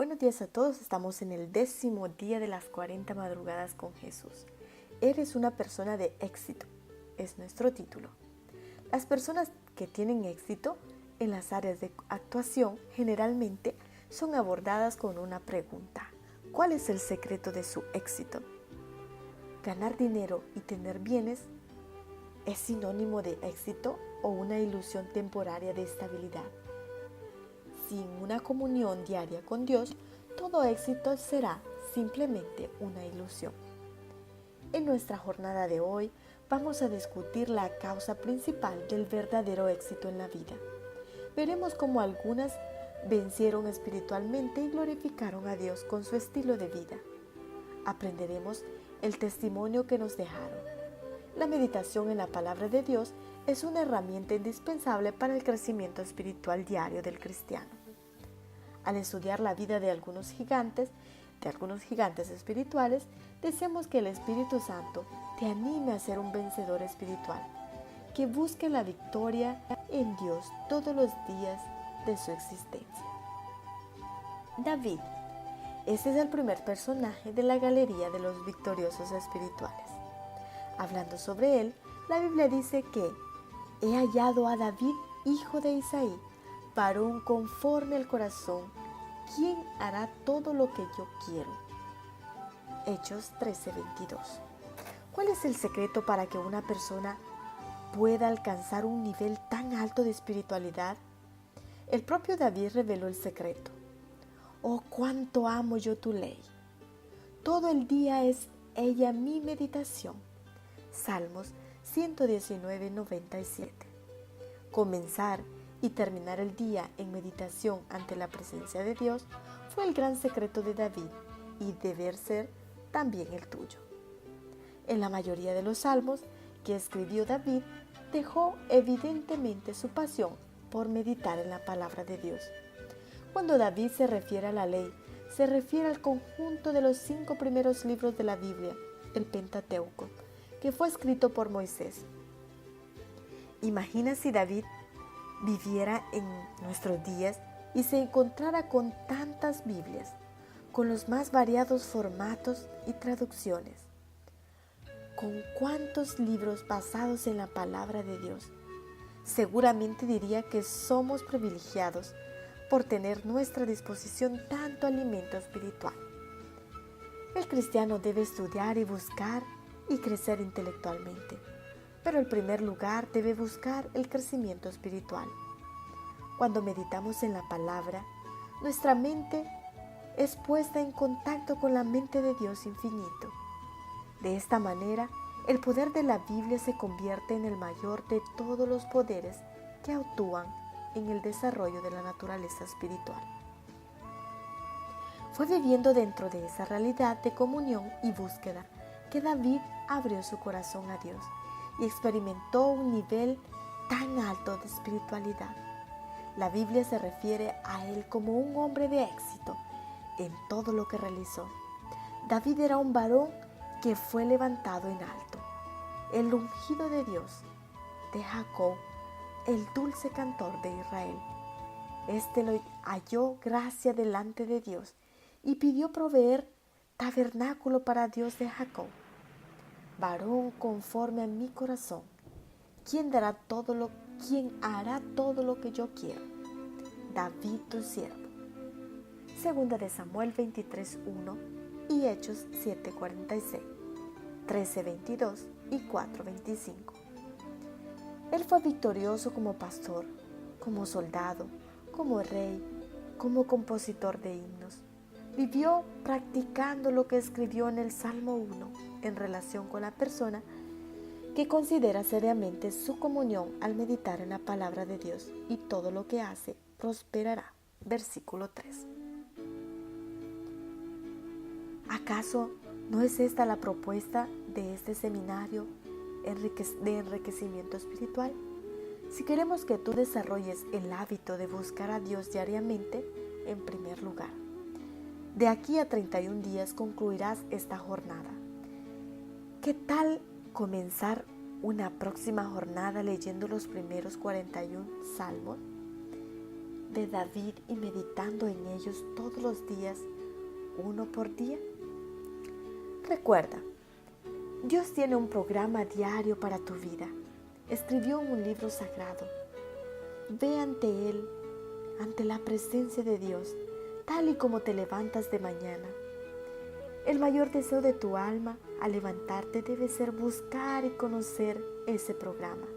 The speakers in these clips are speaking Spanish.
Buenos días a todos, estamos en el 10º día de las 40 madrugadas con Jesús. Eres una persona de éxito, es nuestro título. Las personas que tienen éxito en las áreas de actuación generalmente son abordadas con una pregunta: ¿cuál es el secreto de su éxito? ¿Ganar dinero y tener bienes es sinónimo de éxito o una ilusión temporaria de estabilidad? Sin una comunión diaria con Dios, todo éxito será simplemente una ilusión. En nuestra jornada de hoy vamos a discutir la causa principal del verdadero éxito en la vida. Veremos cómo algunas vencieron espiritualmente y glorificaron a Dios con su estilo de vida. Aprenderemos el testimonio que nos dejaron. La meditación en la palabra de Dios es una herramienta indispensable para el crecimiento espiritual diario del cristiano. Al estudiar la vida de algunos gigantes espirituales, deseamos que el Espíritu Santo te anime a ser un vencedor espiritual, que busque la victoria en Dios todos los días de su existencia. David. Este es el primer personaje de la galería de los victoriosos espirituales. Hablando sobre él, la Biblia dice que he hallado a David, hijo de Isaí, varón conforme al corazón, quien hará todo lo que yo quiero. Hechos 13:22. ¿Cuál es el secreto para que una persona pueda alcanzar un nivel tan alto de espiritualidad? El propio David reveló el secreto. Oh, cuánto amo yo tu ley. Todo el día es ella mi meditación. Salmos 119:97. Comenzar y terminar el día en meditación ante la presencia de Dios fue el gran secreto de David y debe ser también el tuyo. En la mayoría de los salmos que escribió David, dejó evidentemente su pasión por meditar en la palabra de Dios. Cuando David se refiere a la ley, se refiere al conjunto de los 5 primeros libros de la Biblia, el Pentateuco, que fue escrito por Moisés. Imagina si David viviera en nuestros días y se encontrara con tantas Biblias, con los más variados formatos y traducciones. ¿Con cuántos libros basados en la palabra de Dios? Seguramente diría que somos privilegiados por tener a nuestra disposición tanto alimento espiritual. El cristiano debe estudiar y buscar y crecer intelectualmente, pero en primer lugar debe buscar el crecimiento espiritual. Cuando meditamos en la palabra, nuestra mente es puesta en contacto con la mente de Dios infinito. De esta manera, el poder de la Biblia se convierte en el mayor de todos los poderes que actúan en el desarrollo de la naturaleza espiritual. Fue viviendo dentro de esa realidad de comunión y búsqueda que David abrió su corazón a Dios y experimentó un nivel tan alto de espiritualidad. La Biblia se refiere a él como un hombre de éxito en todo lo que realizó. David era un varón que fue levantado en alto, el ungido de Dios, de Jacob, el dulce cantor de Israel. Este lo halló gracia delante de Dios y pidió proveer tabernáculo para Dios de Jacob. Varón conforme a mi corazón, ¿quién hará todo lo que yo quiero? David tu siervo. Segunda de Samuel 23:1 y Hechos 7:46, 13:22 y 4:25. Él fue victorioso como pastor, como soldado, como rey, como compositor de himnos. Vivió practicando lo que escribió en el Salmo 1 en relación con la persona que considera seriamente su comunión al meditar en la palabra de Dios, y todo lo que hace prosperará. Versículo 3. ¿Acaso no es esta la propuesta de este seminario de enriquecimiento espiritual? Si queremos que tú desarrolles el hábito de buscar a Dios diariamente, en primer lugar, de aquí a 31 días concluirás esta jornada. ¿Qué tal comenzar una próxima jornada leyendo los primeros 41 salmos? de David y meditando en ellos todos los días, uno por día? Recuerda, Dios tiene un programa diario para tu vida. Escribió en un libro sagrado. Ve ante Él, ante la presencia de Dios, tal y como te levantas de mañana. El mayor deseo de tu alma al levantarte debe ser buscar y conocer ese programa.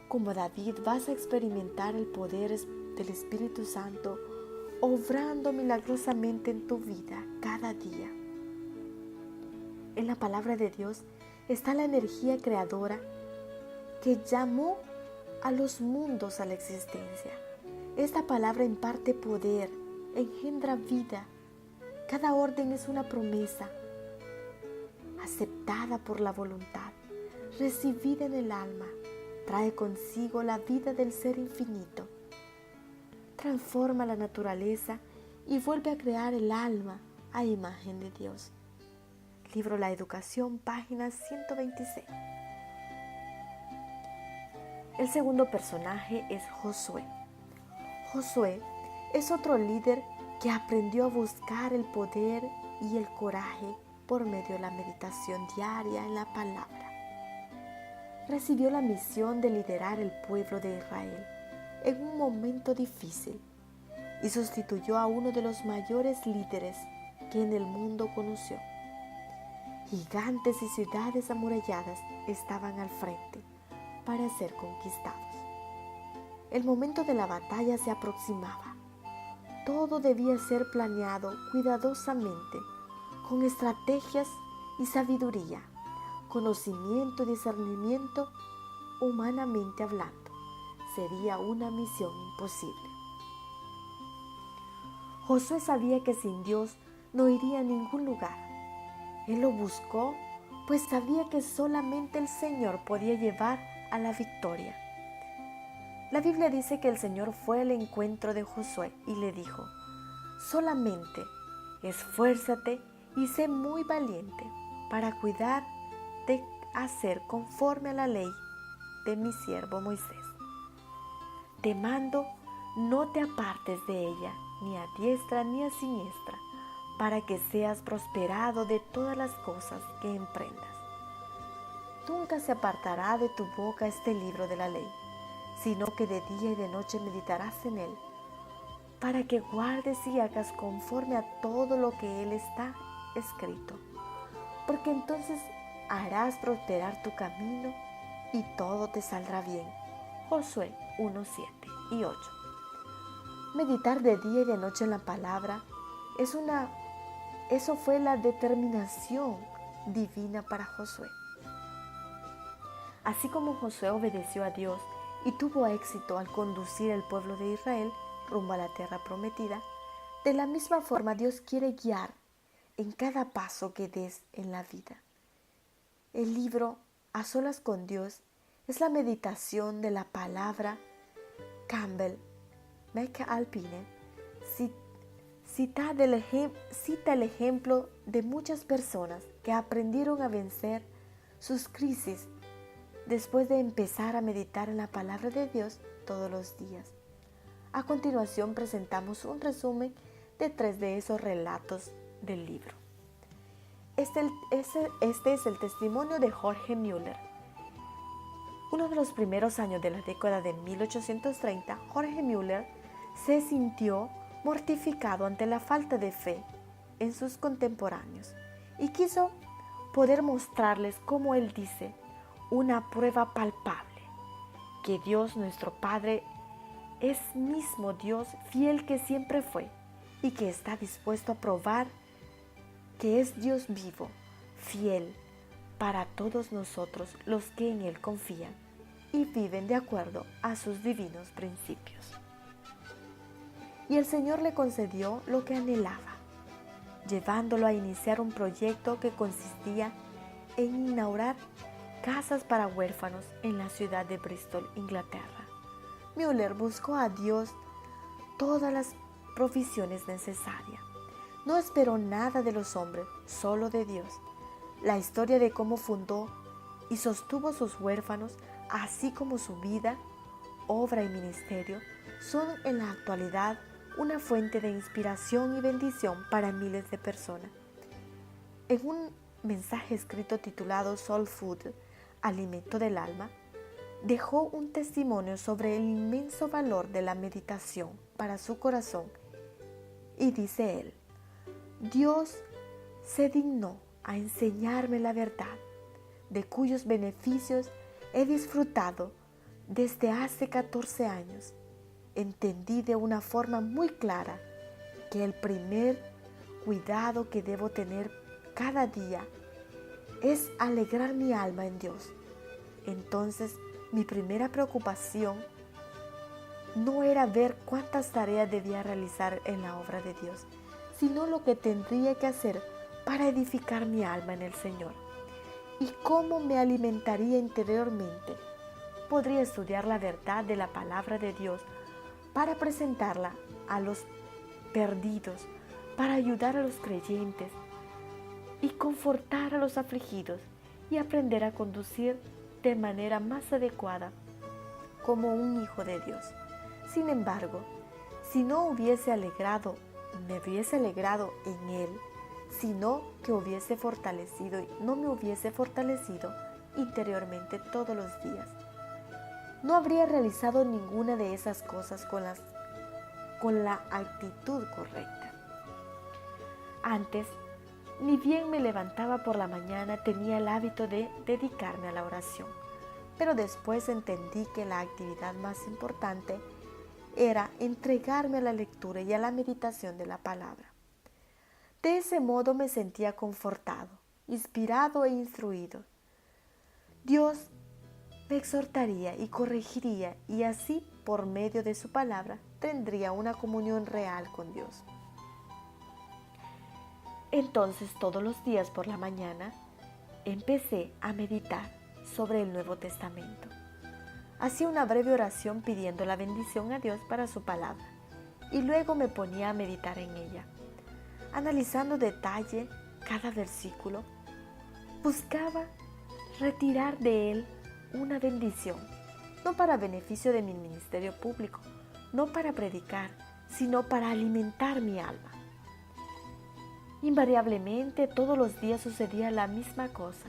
Como David, vas a experimentar el poder del Espíritu Santo obrando milagrosamente en tu vida cada día. En la palabra de Dios está la energía creadora que llamó a los mundos a la existencia. Esta palabra imparte poder, engendra vida. Cada orden es una promesa, aceptada por la voluntad, recibida en el alma, trae consigo la vida del ser infinito. Transforma la naturaleza y vuelve a crear el alma a imagen de Dios. Libro La Educación, página 126. El segundo personaje es Josué. Josué es otro líder que aprendió a buscar el poder y el coraje por medio de la meditación diaria en la palabra. Recibió la misión de liderar el pueblo de Israel en un momento difícil y sustituyó a uno de los mayores líderes que en el mundo conoció. Gigantes y ciudades amuralladas estaban al frente para ser conquistados. El momento de la batalla se aproximaba. Todo debía ser planeado cuidadosamente, con estrategias y sabiduría, conocimiento y discernimiento, humanamente hablando. Sería una misión imposible. Josué sabía que sin Dios no iría a ningún lugar. Él lo buscó, pues sabía que solamente el Señor podía llevar a la victoria. La Biblia dice que el Señor fue al encuentro de Josué y le dijo: solamente esfuérzate y sé muy valiente para cuidar de hacer conforme a la ley de mi siervo Moisés. Te mando, no te apartes de ella, ni a diestra ni a siniestra, para que seas prosperado de todas las cosas que emprendas. Nunca se apartará de tu boca este libro de la ley, sino que de día y de noche meditarás en él, para que guardes y hagas conforme a todo lo que él está escrito, porque entonces harás prosperar tu camino y todo te saldrá bien. Josué 1, 7 y 8. Meditar de día y de noche en la palabra eso fue la determinación divina para Josué. Así como Josué obedeció a Dios y tuvo éxito al conducir al pueblo de Israel rumbo a la tierra prometida, de la misma forma Dios quiere guiar en cada paso que des en la vida. El libro A Solas con Dios es la meditación de la palabra. Campbell McAlpine cita el ejemplo de muchas personas que aprendieron a vencer sus crisis después de empezar a meditar en la palabra de Dios todos los días. A continuación presentamos un resumen de 3 de esos relatos del libro. Este es el testimonio de Jorge Müller. Uno de los primeros años de la década de 1830, Jorge Müller se sintió mortificado ante la falta de fe en sus contemporáneos y quiso poder mostrarles, como él dice, una prueba palpable, que Dios nuestro Padre es mismo Dios fiel que siempre fue y que está dispuesto a probar que es Dios vivo, fiel para todos nosotros los que en Él confían y viven de acuerdo a sus divinos principios. Y el Señor le concedió lo que anhelaba, llevándolo a iniciar un proyecto que consistía en inaugurar casas para huérfanos en la ciudad de Bristol, Inglaterra. Müller buscó a Dios todas las provisiones necesarias. No esperó nada de los hombres, solo de Dios. La historia de cómo fundó y sostuvo sus huérfanos, así como su vida, obra y ministerio, son en la actualidad una fuente de inspiración y bendición para miles de personas. En un mensaje escrito titulado Soul Food, Alimento del Alma, dejó un testimonio sobre el inmenso valor de la meditación para su corazón y dice él: Dios se dignó a enseñarme la verdad, de cuyos beneficios he disfrutado desde hace 14 años. Entendí de una forma muy clara que el primer cuidado que debo tener cada día es alegrar mi alma en Dios. Entonces, mi primera preocupación no era ver cuántas tareas debía realizar en la obra de Dios, sino lo que tendría que hacer para edificar mi alma en el Señor. ¿Y cómo me alimentaría interiormente? Podría estudiar la verdad de la palabra de Dios para presentarla a los perdidos, para ayudar a los creyentes y confortar a los afligidos y aprender a conducir de manera más adecuada como un hijo de Dios. Sin embargo, si no me hubiese alegrado en Él, sino que no me hubiese fortalecido interiormente todos los días, no habría realizado ninguna de esas cosas con la actitud correcta. Antes, ni bien me levantaba por la mañana, tenía el hábito de dedicarme a la oración, pero después entendí que la actividad más importante era entregarme a la lectura y a la meditación de la palabra. De ese modo me sentía confortado, inspirado e instruido. Dios me exhortaría y corregiría, y así, por medio de su palabra, tendría una comunión real con Dios. Entonces, todos los días por la mañana, empecé a meditar sobre el Nuevo Testamento. Hacía una breve oración pidiendo la bendición a Dios para su palabra, y luego me ponía a meditar en ella. Analizando detalle cada versículo, buscaba retirar de él una bendición, no para beneficio de mi ministerio público, no para predicar, sino para alimentar mi alma. Invariablemente, todos los días sucedía la misma cosa.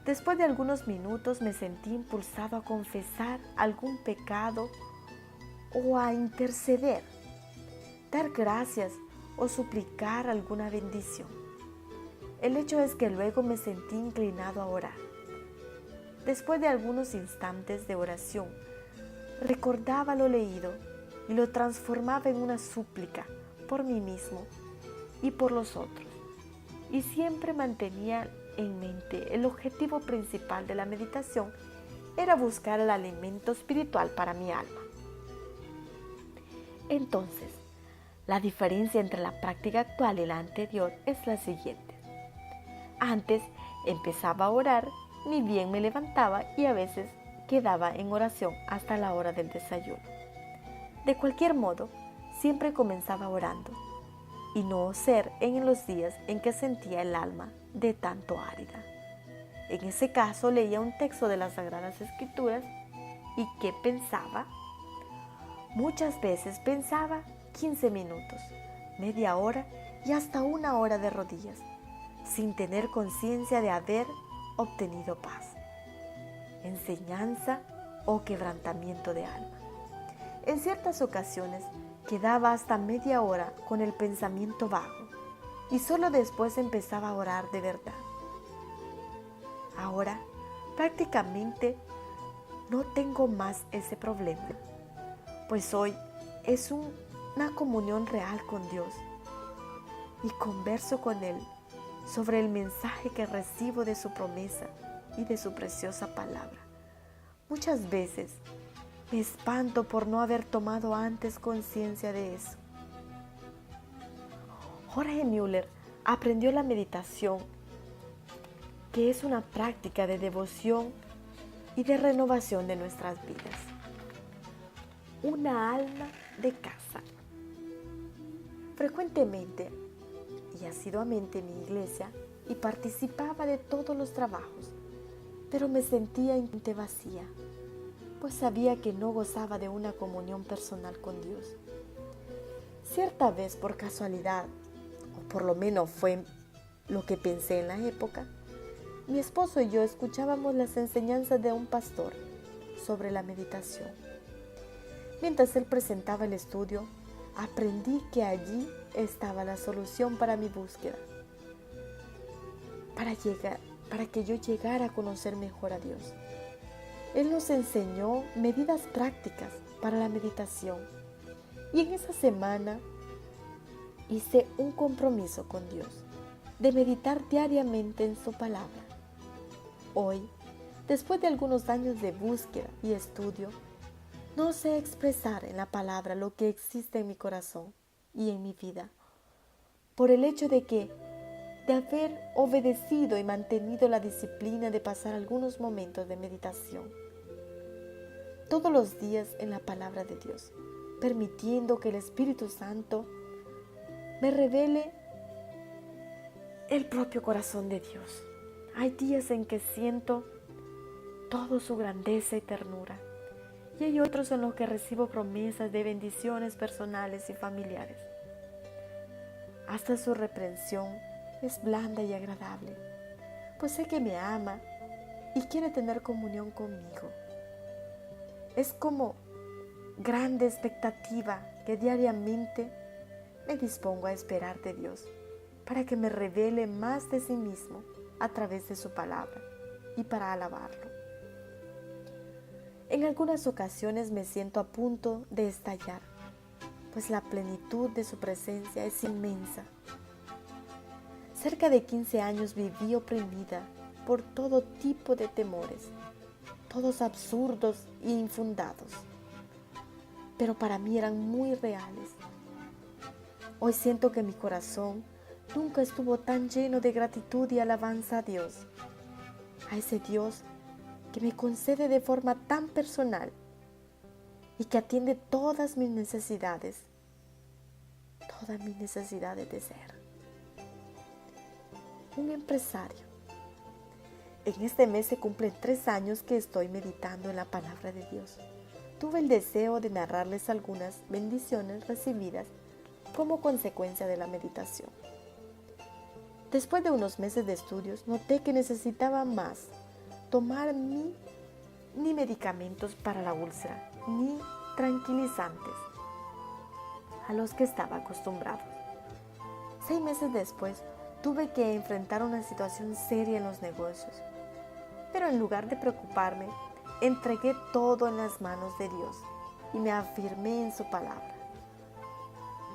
Después de algunos minutos me sentí impulsado a confesar algún pecado o a interceder, dar gracias o suplicar alguna bendición. El hecho es que luego me sentí inclinado a orar. Después de algunos instantes de oración, recordaba lo leído y lo transformaba en una súplica por mí mismo y por los otros. Y siempre mantenía en mente el objetivo principal de la meditación era buscar el alimento espiritual para mi alma. Entonces, la diferencia entre la práctica actual y la anterior es la siguiente. Antes empezaba a orar, ni bien me levantaba y a veces quedaba en oración hasta la hora del desayuno. De cualquier modo, siempre comenzaba orando, y no ser en los días en que sentía el alma de tanto árida. En ese caso leía un texto de las Sagradas Escrituras y ¿qué pensaba? Muchas veces pensaba 15 minutos, media hora y hasta una hora de rodillas, sin tener conciencia de haber obtenido paz, enseñanza o quebrantamiento de alma. En ciertas ocasiones quedaba hasta media hora con el pensamiento vago y solo después empezaba a orar de verdad. Ahora prácticamente no tengo más ese problema, pues hoy es una comunión real con Dios y converso con Él sobre el mensaje que recibo de su promesa y de su preciosa palabra. Muchas veces me espanto por no haber tomado antes conciencia de eso. Jorge Müller aprendió la meditación, que es una práctica de devoción y de renovación de nuestras vidas. Una alma de casa. Frecuentemente y asiduamente en mi iglesia y participaba de todos los trabajos, pero me sentía vacía. pues sabía que no gozaba de una comunión personal con Dios. Cierta vez, por casualidad, o por lo menos fue lo que pensé en la época, mi esposo y yo escuchábamos las enseñanzas de un pastor sobre la meditación. Mientras él presentaba el estudio, aprendí que allí estaba la solución para mi búsqueda, para que yo llegara a conocer mejor a Dios. Él nos enseñó medidas prácticas para la meditación y en esa semana hice un compromiso con Dios de meditar diariamente en su palabra. Hoy, después de algunos años de búsqueda y estudio, no sé expresar en la palabra lo que existe en mi corazón y en mi vida, por el hecho de haber obedecido y mantenido la disciplina de pasar algunos momentos de meditación todos los días en la palabra de Dios, permitiendo que el Espíritu Santo me revele el propio corazón de Dios. Hay días en que siento toda su grandeza y ternura, y hay otros en los que recibo promesas de bendiciones personales y familiares. Hasta su reprensión es blanda y agradable, pues sé que me ama y quiere tener comunión conmigo. Es como grande expectativa que diariamente me dispongo a esperar de Dios para que me revele más de sí mismo a través de su palabra y para alabarlo. En algunas ocasiones me siento a punto de estallar, pues la plenitud de su presencia es inmensa. Cerca de 15 años viví oprimida por todo tipo de temores, todos absurdos e infundados, pero para mí eran muy reales. Hoy siento que mi corazón nunca estuvo tan lleno de gratitud y alabanza a Dios, a ese Dios que me concede de forma tan personal y que atiende todas mis necesidades de ser. Un empresario. En este mes se cumplen 3 años que estoy meditando en la palabra de Dios. Tuve el deseo de narrarles algunas bendiciones recibidas como consecuencia de la meditación. Después de unos meses de estudios, noté que necesitaba más tomar ni medicamentos para la úlcera, ni tranquilizantes a los que estaba acostumbrado. 6 meses después, tuve que enfrentar una situación seria en los negocios. Pero en lugar de preocuparme, entregué todo en las manos de Dios y me afirmé en su palabra.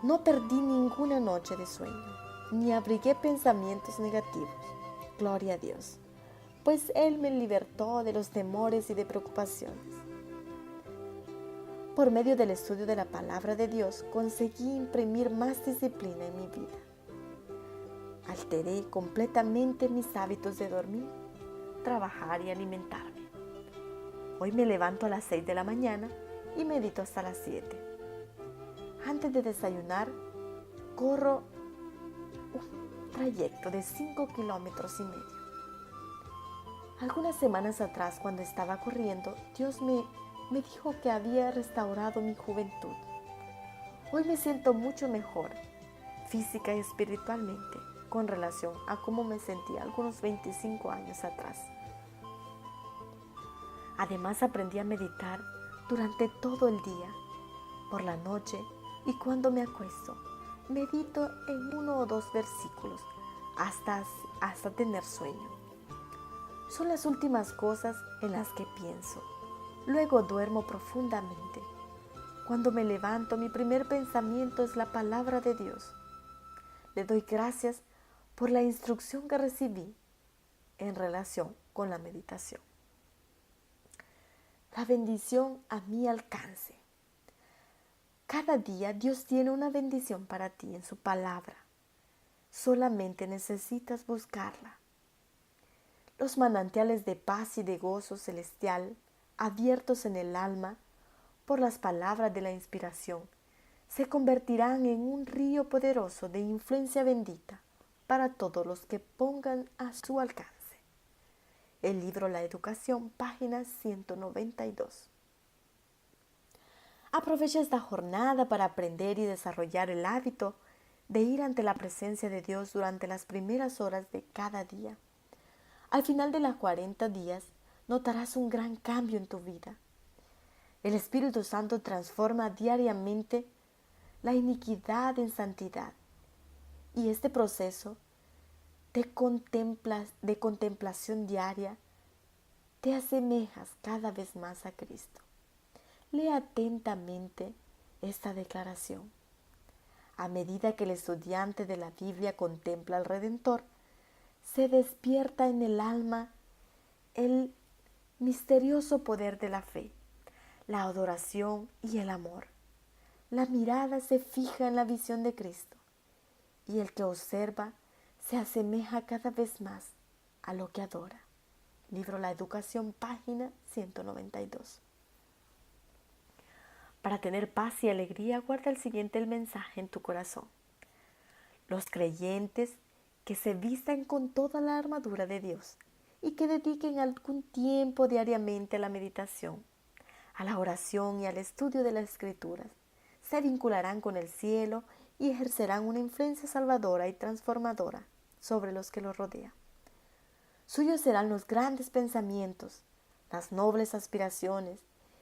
No perdí ninguna noche de sueño, ni abrigué pensamientos negativos. Gloria a Dios, pues Él me libertó de los temores y de preocupaciones. Por medio del estudio de la palabra de Dios, conseguí imprimir más disciplina en mi vida. Alteré completamente mis hábitos de dormir, trabajar y alimentarme. Hoy me levanto a las 6 de la mañana y medito hasta las 7. Antes de desayunar, corro un trayecto de 5 kilómetros y medio. Algunas semanas atrás, cuando estaba corriendo, Dios me dijo que había restaurado mi juventud. Hoy me siento mucho mejor, física y espiritualmente, con relación a cómo me sentía algunos 25 años atrás. Además, aprendí a meditar durante todo el día, por la noche y cuando me acuesto. Medito en 1 o 2 versículos hasta tener sueño. Son las últimas cosas en las que pienso. Luego duermo profundamente. Cuando me levanto, mi primer pensamiento es la palabra de Dios. Le doy gracias por la instrucción que recibí en relación con la meditación. La bendición a mi alcance. Cada día Dios tiene una bendición para ti en su palabra. Solamente necesitas buscarla. Los manantiales de paz y de gozo celestial, abiertos en el alma por las palabras de la inspiración, se convertirán en un río poderoso de influencia bendita para todos los que pongan a su alcance. El libro La Educación, página 192. Aprovecha esta jornada para aprender y desarrollar el hábito de ir ante la presencia de Dios durante las primeras horas de cada día. Al final de los 40 días, notarás un gran cambio en tu vida. El Espíritu Santo transforma diariamente la iniquidad en santidad. Y este proceso de contemplación diaria te asemejas cada vez más a Cristo. Lee atentamente esta declaración. A medida que el estudiante de la Biblia contempla al Redentor, se despierta en el alma el misterioso poder de la fe, la adoración y el amor. La mirada se fija en la visión de Cristo y el que observa se asemeja cada vez más a lo que adora. Libro La Educación, página 192. Para tener paz y alegría, guarda el siguiente mensaje en tu corazón. Los creyentes que se vistan con toda la armadura de Dios y que dediquen algún tiempo diariamente a la meditación, a la oración y al estudio de las Escrituras, se vincularán con el cielo y ejercerán una influencia salvadora y transformadora sobre los que los rodean. Suyos serán los grandes pensamientos, las nobles aspiraciones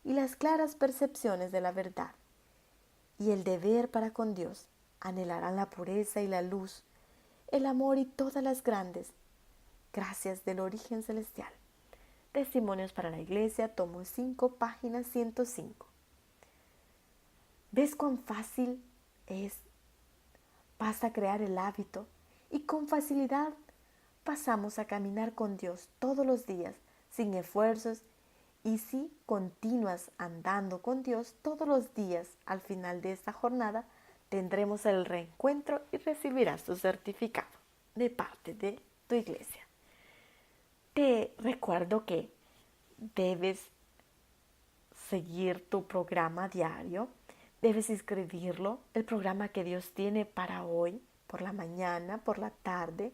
y las claras percepciones de la verdad. Y el deber para con Dios anhelarán la pureza y la luz, el amor y todas las grandes gracias del origen celestial. Testimonios para la Iglesia, tomo 5, página 105. ¿Ves cuán fácil es? Basta crear el hábito y con facilidad pasamos a caminar con Dios todos los días sin esfuerzos. Y si continúas andando con Dios todos los días, al final de esta jornada tendremos el reencuentro y recibirás tu certificado de parte de tu iglesia. Te recuerdo que debes seguir tu programa diario, debes escribirlo, el programa que Dios tiene para hoy, por la mañana, por la tarde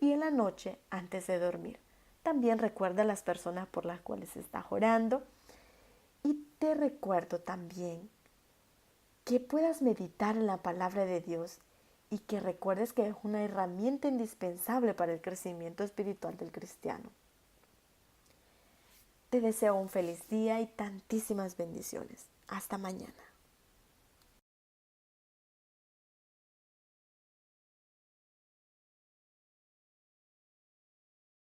y en la noche antes de dormir. También recuerda a las personas por las cuales estás orando. Y te recuerdo también que puedas meditar en la palabra de Dios y que recuerdes que es una herramienta indispensable para el crecimiento espiritual del cristiano. Te deseo un feliz día y tantísimas bendiciones. Hasta mañana.